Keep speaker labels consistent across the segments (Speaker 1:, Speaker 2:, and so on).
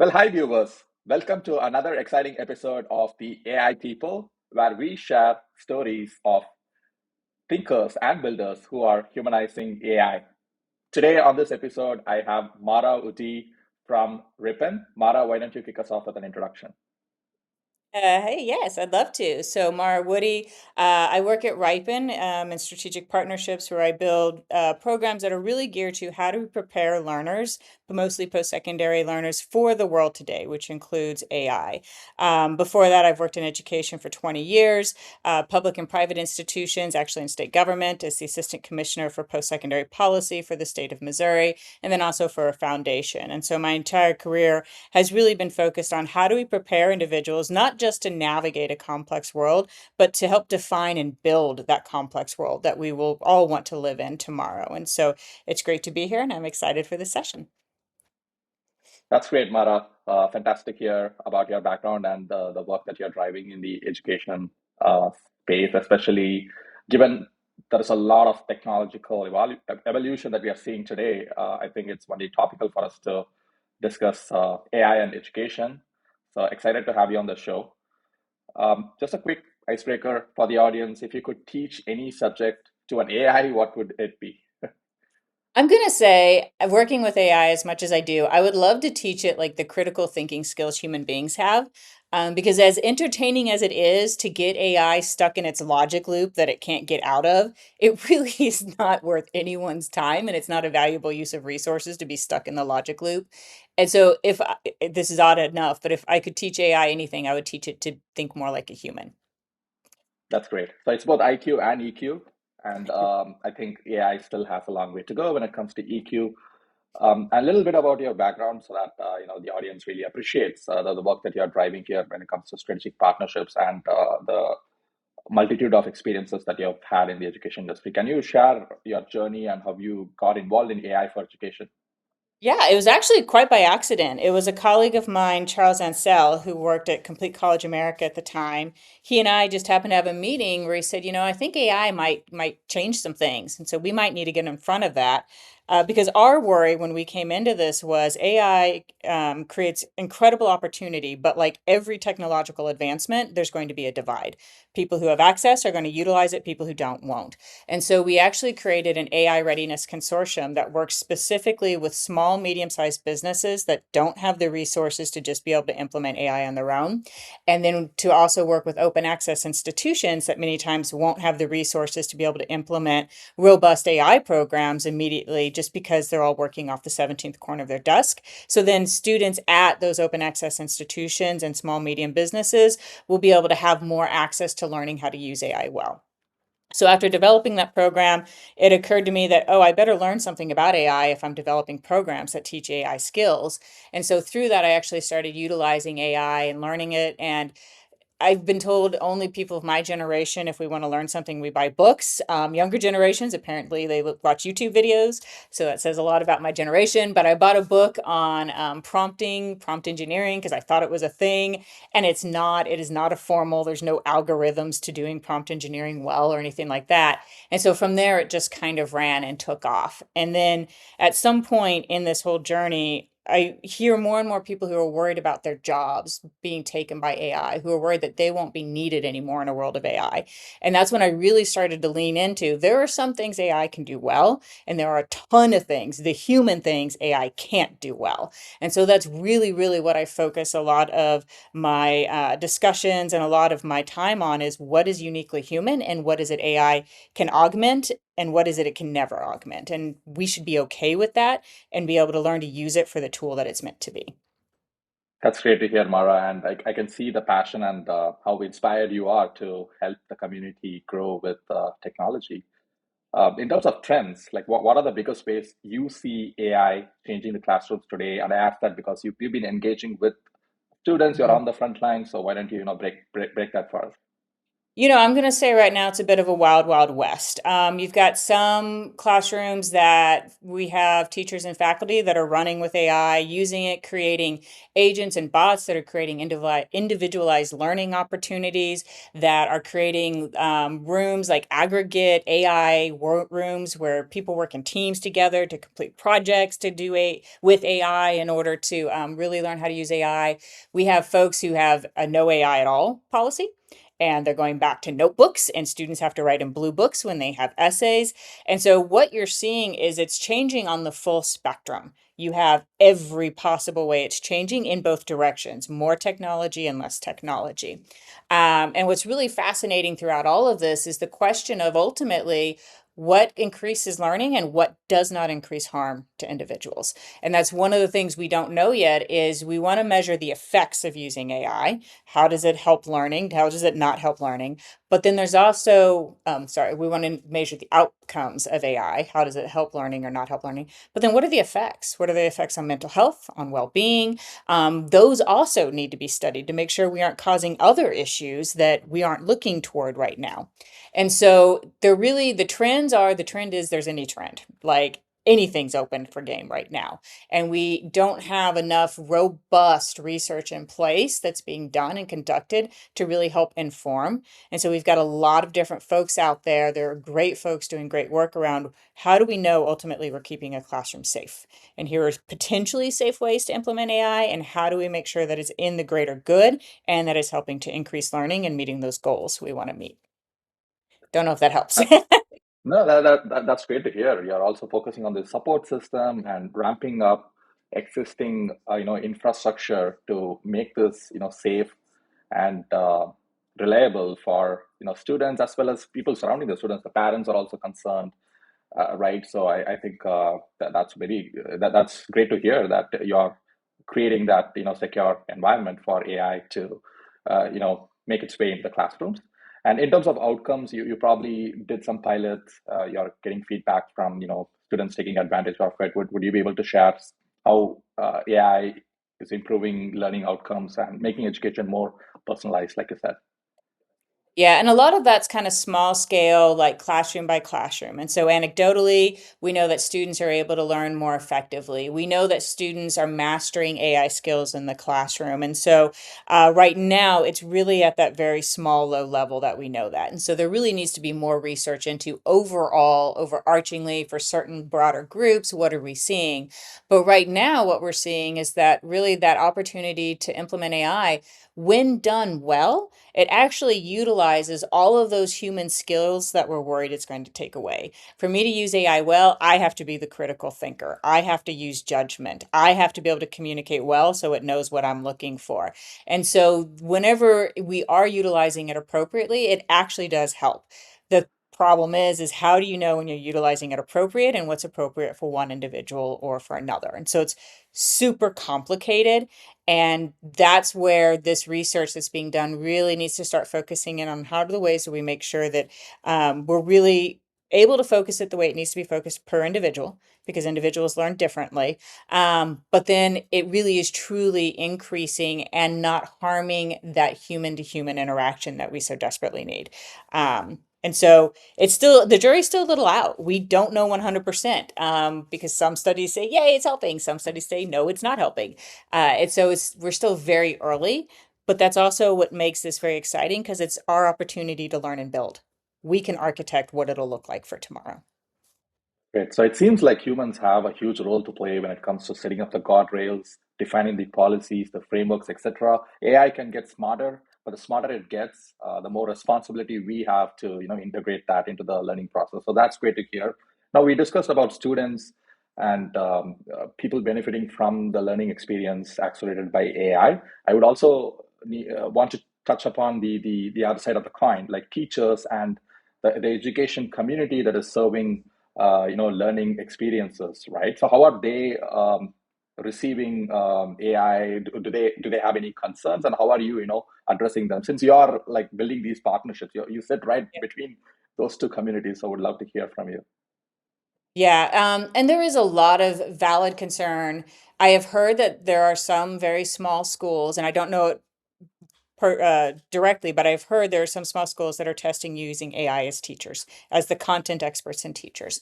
Speaker 1: Well, hi, viewers. Welcome to another exciting episode of the AI People, where we share stories of thinkers and builders who are humanizing AI. Today, on this episode, I have Mara Uti from Ripen. Mara, why don't you kick us off with an introduction?
Speaker 2: Hey, yes, I'd love to. So, Mara Woody, I work at Ripen in strategic partnerships where I build programs that are really geared to how do we prepare learners, but mostly post-secondary learners, for the world today, which includes AI. Before that, I've worked in education for 20 years, public and private institutions, actually in state government, as the assistant commissioner for post-secondary policy for the state of Missouri, and then also for a foundation. And so my entire career has really been focused on how do we prepare individuals not just to navigate a complex world, but to help define and build that complex world that we will all want to live in tomorrow. And so it's great to be here, and I'm excited for this session.
Speaker 1: That's great, Mara. Fantastic to hear about your background and the work that you're driving in the education space, especially given there is a lot of technological evolution that we are seeing today. I think it's only topical for us to discuss AI and education. So excited to have you on the show. Just a quick icebreaker for the audience. If you could teach any subject to an AI, what would it be?
Speaker 2: I'm gonna say, working with AI as much as I do, I would love to teach it like the critical thinking skills human beings have. Because as entertaining as it is to get AI stuck in its logic loop that it can't get out of, it really is not worth anyone's time, and it's not a valuable use of resources to be stuck in the logic loop. And so, this is odd enough, but if I could teach AI anything, I would teach it to think more like a human.
Speaker 1: That's great. So it's both IQ and EQ. And I think AI still has a long way to go when it comes to EQ. A little bit about your background so that the audience really appreciates the work that you're driving here when it comes to strategic partnerships and the multitude of experiences that you've had in the education industry. Can you share your journey and how you got involved in AI for education?
Speaker 2: Yeah, it was actually quite by accident. It was a colleague of mine, Charles Ansell, who worked at Complete College America at the time. He and I just happened to have a meeting where he said, I think AI might change some things, and so we might need to get in front of that. Because our worry when we came into this was AI creates incredible opportunity, but like every technological advancement, there's going to be a divide. People who have access are going to utilize it, people who don't won't. And so we actually created an AI readiness consortium that works specifically with small, medium-sized businesses that don't have the resources to just be able to implement AI on their own. And then to also work with open access institutions that many times won't have the resources to be able to implement robust AI programs immediately just because they're all working off the 17th corner of their desk. So then students at those open access institutions and small, medium businesses will be able to have more access to learning how to use AI well. So after developing that program, it occurred to me that, oh, I better learn something about AI if I'm developing programs that teach AI skills. And so through that, I actually started utilizing AI and learning it. And I've been told only people of my generation, if we want to learn something, we buy books. Younger generations, apparently, they watch YouTube videos. So that says a lot about my generation. But I bought a book on prompting, prompt engineering, because I thought it was a thing. And it's not. It is not a formal, there's no algorithms to doing prompt engineering well or anything like that. And so from there, it just kind of ran and took off. And then at some point in this whole journey, I hear more and more people who are worried about their jobs being taken by AI, who are worried that they won't be needed anymore in a world of AI. And that's when I really started to lean into there are some things AI can do well, and there are a ton of things, the human things AI can't do well. And so that's really, really what I focus a lot of my discussions and a lot of my time on is what is uniquely human and what is it AI can augment and what is it can never augment. And we should be okay with that and be able to learn to use it for the tool that it's meant to be.
Speaker 1: That's great to hear, Mara. And I can see the passion and how inspired you are to help the community grow with technology. In terms of trends, like what are the biggest ways you see AI changing the classrooms today? And I ask that because you've been engaging with students, you're
Speaker 2: Mhm.
Speaker 1: on the front line. So why don't you, break that for us?
Speaker 2: I'm going to say right now it's a bit of a wild, wild west. You've got some classrooms that we have teachers and faculty that are running with AI, using it, creating agents and bots that are creating individualized learning opportunities, that are creating rooms like aggregate AI rooms where people work in teams together to complete projects to do with AI in order to really learn how to use AI. We have folks who have a no AI at all policy, and they're going back to notebooks, and students have to write in blue books when they have essays. And so what you're seeing is it's changing on the full spectrum. You have every possible way it's changing in both directions, more technology and less technology. And what's really fascinating throughout all of this is the question of ultimately what increases learning and what does not increase harm to individuals. And that's one of the things we don't know yet is we want to measure the effects of using AI. How does it help learning? How does it not help learning? But then there's also, we want to measure the outcomes of AI. How does it help learning or not help learning? But then what are the effects? What are the effects on mental health, on well-being? Those also need to be studied to make sure we aren't causing other issues that we aren't looking toward right now. And so the trend is there's any trend. Like anything's open for game right now. And we don't have enough robust research in place that's being done and conducted to really help inform. And so we've got a lot of different folks out there. There are great folks doing great work around how do we know ultimately we're keeping a classroom safe? And here are potentially safe ways to implement AI, and how do we make sure that it's in the greater good and that it's helping to increase learning and meeting those goals we want to meet. Don't know if that helps.
Speaker 1: No, that's great to hear. You're also focusing on the support system and ramping up existing, infrastructure to make this, safe and reliable for, students as well as people surrounding the students. The parents are also concerned, right? So I think that's great to hear that you're creating that secure environment for AI to make its way into the classrooms. And in terms of outcomes, you probably did some pilots. You're getting feedback from students taking advantage of it. Would you be able to share how AI is improving learning outcomes and making education more personalized, like you said?
Speaker 2: Yeah, and a lot of that's kind of small scale, like classroom by classroom. And so anecdotally, we know that students are able to learn more effectively. We know that students are mastering AI skills in the classroom. And so right now, it's really at that very small, low level that we know that. And so there really needs to be more research into overall, overarchingly for certain broader groups, what are we seeing? But right now, what we're seeing is that really that opportunity to implement AI, when done well, it actually utilizes all of those human skills that we're worried it's going to take away. For me to use AI well, I have to be the critical thinker. I have to use judgment. I have to be able to communicate well so it knows what I'm looking for. And so whenever we are utilizing it appropriately, it actually does help. The problem is how do you know when you're utilizing it appropriate and what's appropriate for one individual or for another? And so it's super complicated, and that's where this research that's being done really needs to start focusing in on how are the ways that we make sure that we're really able to focus it the way it needs to be focused per individual, because individuals learn differently. But then it really is truly increasing and not harming that human to human interaction that we so desperately need. And so it's still, the jury's still a little out. We don't know 100%, because some studies say, yay, it's helping. Some studies say, no, it's not helping. And so we're still very early, but that's also what makes this very exciting because it's our opportunity to learn and build. We can architect what it'll look like for tomorrow.
Speaker 1: Great. So it seems like humans have a huge role to play when it comes to setting up the guardrails, defining the policies, the frameworks, etc. AI can get smarter, but the smarter it gets, the more responsibility we have to, integrate that into the learning process. So that's great to hear. Now we discussed about students and people benefiting from the learning experience accelerated by AI. I would also want to touch upon the other side of the coin, like teachers and the education community that is serving learning experiences, right? So how are they receiving AI? Do they have any concerns, and how are you addressing them? Since you are like building these partnerships, you sit right between those two communities. So I would love to hear from you.
Speaker 2: Yeah, and there is a lot of valid concern. I have heard that there are some very small schools, and I don't know directly, but I've heard there are some small schools that are testing using AI as teachers, as the content experts and teachers.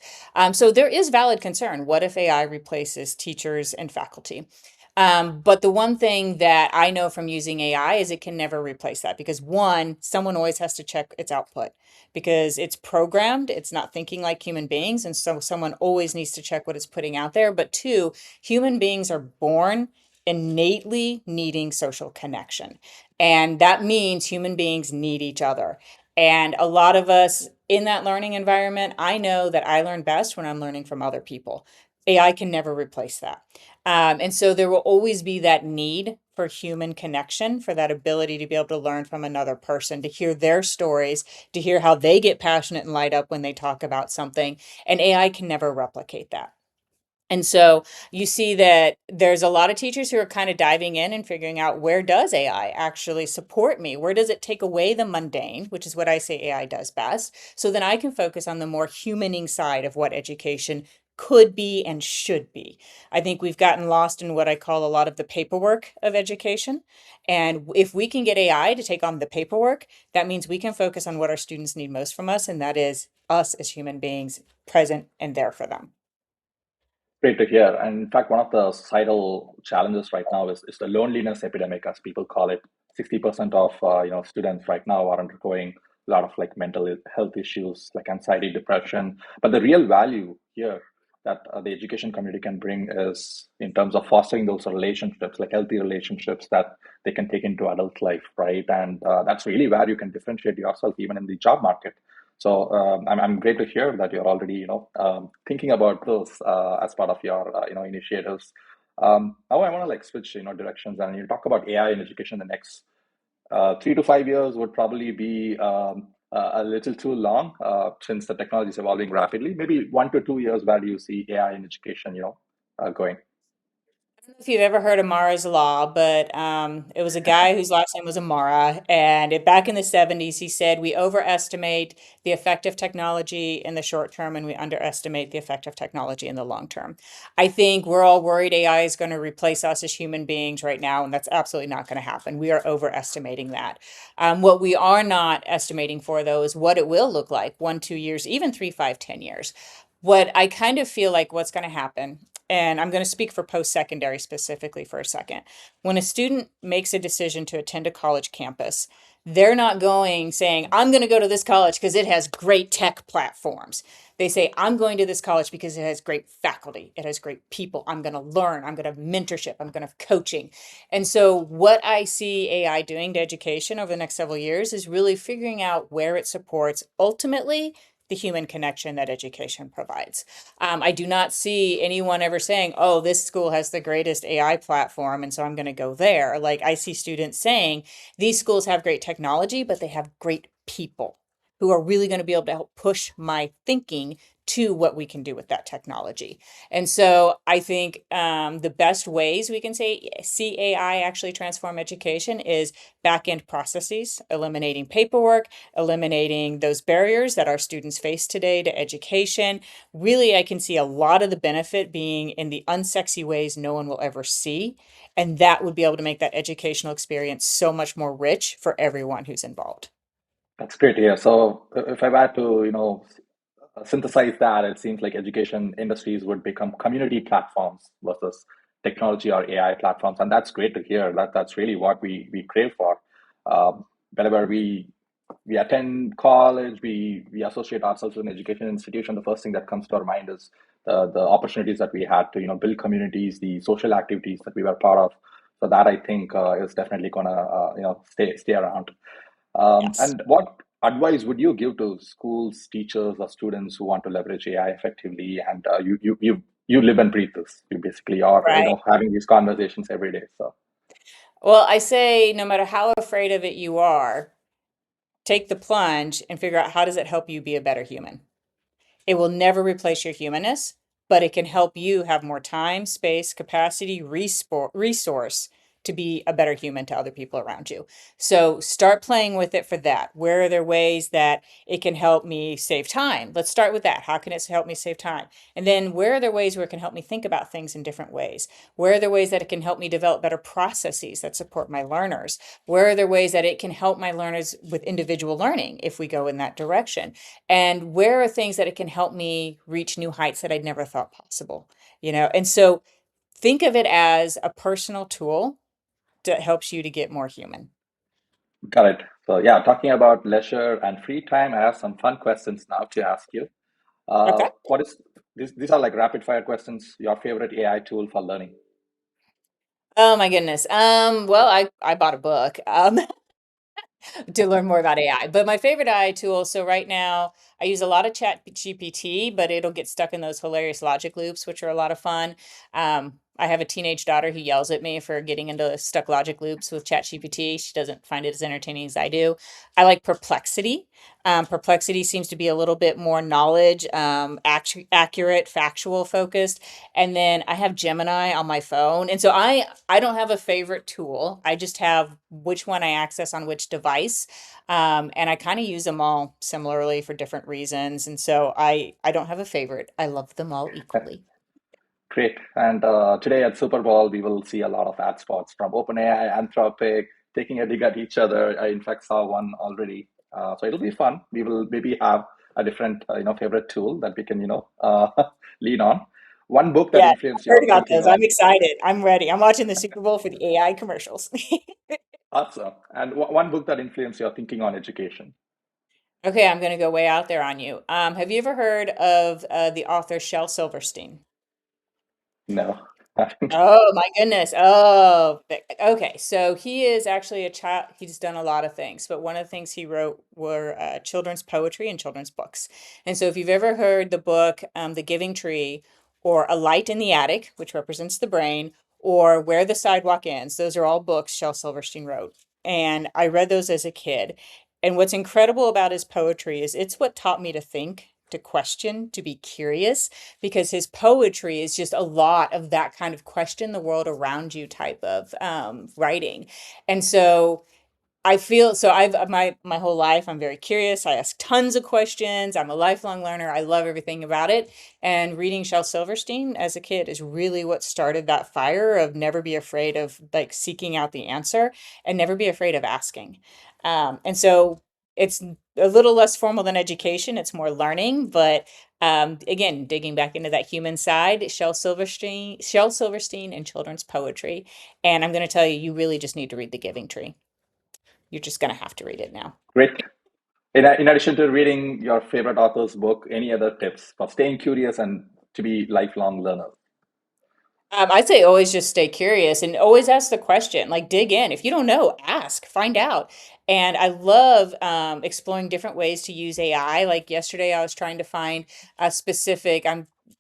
Speaker 2: So there is valid concern. What if AI replaces teachers and faculty? But the one thing that I know from using AI is it can never replace that because one, someone always has to check its output because it's programmed, it's not thinking like human beings. And so someone always needs to check what it's putting out there. But two, human beings are born innately needing social connection. And that means human beings need each other. And a lot of us in that learning environment, I know that I learn best when I'm learning from other people. AI can never replace that. And so there will always be that need for human connection, for that ability to be able to learn from another person, to hear their stories, to hear how they get passionate and light up when they talk about something. And AI can never replicate that. And so you see that there's a lot of teachers who are kind of diving in and figuring out where does AI actually support me? Where does it take away the mundane, which is what I say AI does best, so then I can focus on the more humaning side of what education could be and should be. I think we've gotten lost in what I call a lot of the paperwork of education. And if we can get AI to take on the paperwork, that means we can focus on what our students need most from us, and that is us as human beings present and there for them.
Speaker 1: Great to hear. And in fact, one of the societal challenges right now is the loneliness epidemic, as people call it. 60% of students right now are undergoing a lot of like mental health issues, like anxiety, depression. But the real value here that the education community can bring is in terms of fostering those relationships, like healthy relationships that they can take into adult life, right? And that's really where you can differentiate yourself, even in the job market. So I'm great to hear that you're already thinking about those as part of your initiatives. Now I want to like switch directions, and you talk about AI in education. The next 3 to 5 years would probably be a little too long since the technology is evolving rapidly. Maybe 1 to 2 years. Where do you see AI in education? Going.
Speaker 2: If you've ever heard of Mara's Law, but it was a guy whose last name was Amara, and back in the 70s, he said we overestimate the effect of technology in the short term and we underestimate the effect of technology in the long term. I think we're all worried AI is going to replace us as human beings right now, and that's absolutely not going to happen. We are overestimating that. What we are not estimating for, though, is what it will look like 1, 2 years, even 3, 5, 10 years. What I kind of feel like what's going to happen, and I'm going to speak for post-secondary specifically for a second. When a student makes a decision to attend a college campus, they're not going saying, I'm going to go to this college because it has great tech platforms. They say, I'm going to this college because it has great faculty, it has great people. I'm going to learn, I'm going to have mentorship, I'm going to have coaching. And so, what I see AI doing to education over the next several years is really figuring out where it supports ultimately the human connection that education provides. I do not see anyone ever saying, oh, this school has the greatest AI platform, and so I'm going to go there. Like I see students saying, these schools have great technology, but they have great people who are really going to be able to help push my thinking to what we can do with that technology. And so I think the best ways we can see AI actually transform education is back end processes, eliminating paperwork, eliminating those barriers that our students face today to education. Really, I can see a lot of the benefit being in the unsexy ways no one will ever see. And that would be able to make that educational experience so much more rich for everyone who's involved.
Speaker 1: That's great to hear. So if I were to, synthesize that, it seems like education industries would become community platforms versus technology or AI platforms, and that's great to hear. That's really what we crave for. Whenever we attend college, we associate ourselves with an education institution. The first thing that comes to our mind is the opportunities that we had to build communities, the social activities that we were part of. So that I think is definitely gonna stay around.
Speaker 2: Yes.
Speaker 1: And what advice would you give to schools, teachers, or students who want to leverage AI effectively? And you live and breathe this. You basically are
Speaker 2: Right.
Speaker 1: having these conversations every day. So
Speaker 2: Well, I say no matter how afraid of it you are, take the plunge and figure out how does it help you be a better human. It will never replace your humanness, but it can help you have more time, space, capacity, resource to be a better human to other people around you. So start playing with it for that. Where are there ways that it can help me save time? Let's start with that. How can it help me save time? And then where are there ways where it can help me think about things in different ways? Where are there ways that it can help me develop better processes that support my learners? Where are there ways that it can help my learners with individual learning if we go in that direction? And where are things that it can help me reach new heights that I'd never thought possible? And so think of it as a personal tool that helps you to get more human.
Speaker 1: Got it. So yeah, talking about leisure and free time, I have some fun questions now to ask you.
Speaker 2: Okay.
Speaker 1: What is these are like rapid fire questions. Your favorite AI tool for learning?
Speaker 2: Oh my goodness. Well, I bought a book. To learn more about AI. But my favorite AI tool, so right now I use a lot of Chat GPT, but it'll get stuck in those hilarious logic loops, which are a lot of fun. I have a teenage daughter who yells at me for getting into stuck logic loops with Chat GPT. She doesn't find it as entertaining as I do. I like Perplexity. Perplexity seems to be a little bit more knowledge, accurate, factual focused. And then I have Gemini on my phone. And so I don't have a favorite tool. I just have which one I access on which device. And I kind of use them all similarly for different reasons. And so I don't have a favorite. I love them all equally.
Speaker 1: Great. And today at Super Bowl, we will see a lot of ad spots from OpenAI, Anthropic, taking a dig at each other. I, in fact, saw one already. So it'll be fun. We will maybe have a different, favorite tool that we can, lean on. One book that
Speaker 2: Yeah,
Speaker 1: influenced
Speaker 2: I've heard
Speaker 1: your
Speaker 2: about
Speaker 1: thinking
Speaker 2: those. I'm
Speaker 1: on.
Speaker 2: excited. I'm ready. I'm watching the Super Bowl for the AI commercials.
Speaker 1: Awesome. And one book that influenced your thinking on education.
Speaker 2: Okay, I'm going to go way out there on you. Have you ever heard of the author Shel Silverstein?
Speaker 1: No, I haven't.
Speaker 2: Oh my goodness. Oh, okay. So he is actually a child. He's done a lot of things, but one of the things he wrote were children's poetry and children's books. And so if you've ever heard the book The Giving Tree, or A Light in the Attic, which represents the brain, or Where the Sidewalk Ends, those are all books Shel Silverstein wrote. And I read those as a kid. And what's incredible about his poetry is it's what taught me to think, to question, to be curious, because his poetry is just a lot of that kind of question the world around you type of writing. And so I feel so I've my whole life I'm very curious. I ask tons of questions. I'm a lifelong learner. I love everything about it. And reading Shel Silverstein as a kid is really what started that fire of never be afraid of like seeking out the answer and never be afraid of asking. And so it's a little less formal than education. It's more learning, but again, digging back into that human side, Shel Silverstein and children's poetry. And I'm going to tell you, you really just need to read The Giving Tree. You're just going to have to read it now.
Speaker 1: Great. In addition to reading your favorite author's book, any other tips for staying curious and to be lifelong learners?
Speaker 2: I'd say always just stay curious and always ask the question, like dig in. If you don't know, ask, find out. And I love exploring different ways to use AI. Like yesterday, I was trying to find a specific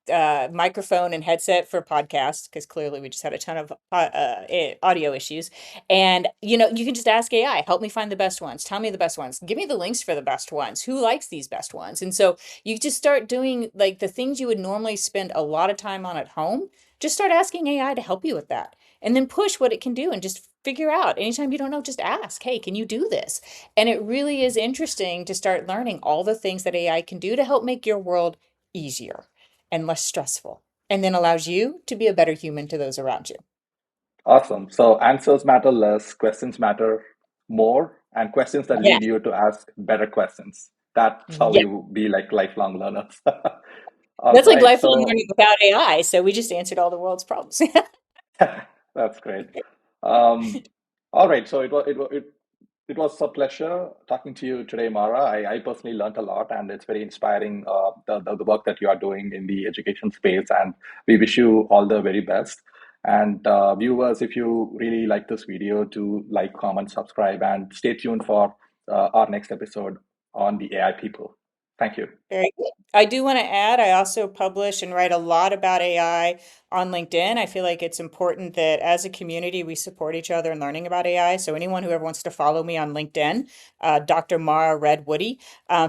Speaker 2: microphone and headset for podcasts because clearly we just had a ton of audio issues. And you can just ask AI, help me find the best ones. Tell me the best ones. Give me the links for the best ones. Who likes these best ones? And so you just start doing like the things you would normally spend a lot of time on at home, just start asking AI to help you with that. And then push what it can do and just figure out. Anytime you don't know, just ask, hey, can you do this? And it really is interesting to start learning all the things that AI can do to help make your world easier and less stressful. And then allows you to be a better human to those around you.
Speaker 1: Awesome. So answers matter less, questions matter more, and questions that
Speaker 2: Yeah.
Speaker 1: lead you to ask better questions. That's how
Speaker 2: Yeah.
Speaker 1: you be like lifelong learners. All
Speaker 2: That's like
Speaker 1: right.
Speaker 2: lifelong
Speaker 1: So
Speaker 2: learning without AI. So we just answered all the world's problems.
Speaker 1: that's great. Um, all right. So it was a pleasure talking to you today, Mara. I personally learned a lot, and it's very inspiring, the work that you are doing in the education space. And we wish you all the very best. And viewers, if you really like this video, do like, comment, subscribe, and stay tuned for our next episode on the AI people. Thank you.
Speaker 2: Very good. I do want to add, I also publish and write a lot about AI on LinkedIn. I feel like it's important that as a community, we support each other in learning about AI. So anyone who ever wants to follow me on LinkedIn, Dr. Mara Red Woody,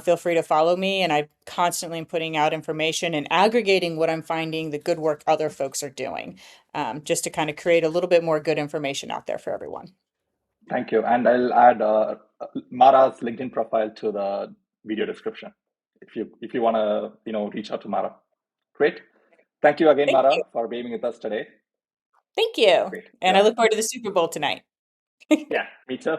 Speaker 2: feel free to follow me. And I constantly am putting out information and aggregating what I'm finding, the good work other folks are doing, just to kind of create a little bit more good information out there for everyone.
Speaker 1: Thank you. And I'll add Mara's LinkedIn profile to the video description if you want to reach out to Mara. Great. Thank you again,
Speaker 2: Thank you.
Speaker 1: Mara, for being with us today.
Speaker 2: Thank you.
Speaker 1: Great.
Speaker 2: And I
Speaker 1: Yeah.
Speaker 2: look forward to the Super Bowl tonight.
Speaker 1: Yeah. Me too.